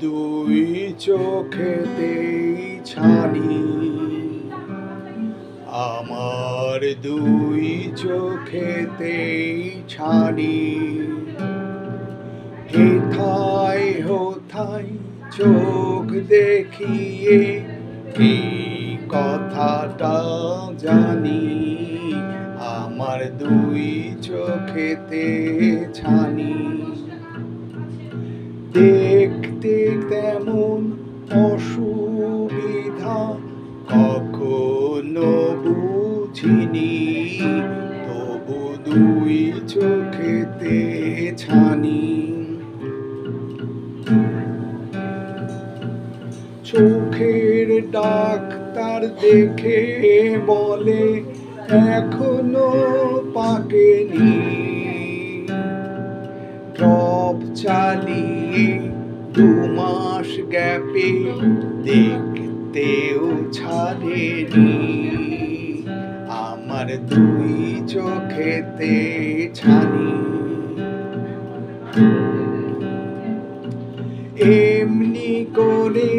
দুই চোখেতেই ছানি, আমার দুই চোখেতেই ছানি। হেথায় হোথায় চোখ দেখিয়ে এই কথাটা জানি, আমার দুই চোখেতে ছানি। দেখতে তেমন অসুবিধা কখনো বুঝিনি, তবু দুই চোখেতে ছানি। চোখের ডাক্তার দেখে বলে এখনো পাকেনি, ড্রপ চালিয়ে 2 মাস গ্যাপে দেখতেও ছাড়েনি, আমার দুই চোখেতে ছানি। এমনি করে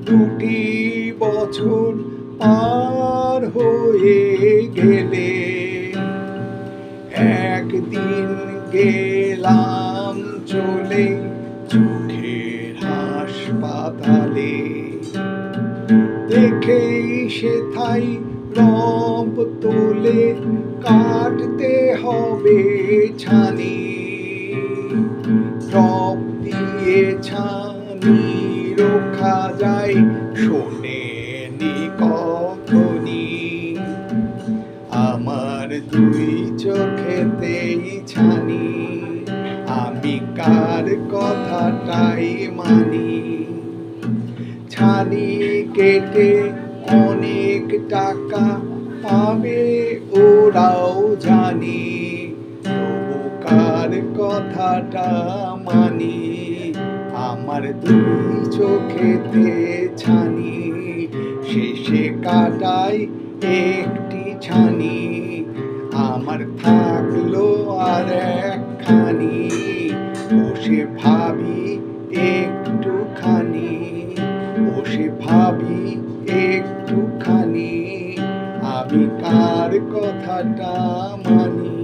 2টি বছর পার হয়ে গেলে, একদিন গেলাম চলে চোখের হাসপাতালে। দেখেই সেথায় রব তোলে কাটতে হবে ছানি, রব দিয়ে ছানি রক্ষা যায় শোনেনি কখনি, আমার দুই চোখেতেই ছানি, আমি কার কথাটাই মানি। ছানি কেটে অনেক টাকা পাবে ওরাও জানি, তবু কার কথাটা মানি, আমার দুই চোখেতে ছানি। শেষে কাটাই একটি ছানি, আমার থাকলো আর একখানি, বসে ভাবি একটুখানি, বসে ভাবি একটুখানি, আমি কার কথাটা মানি।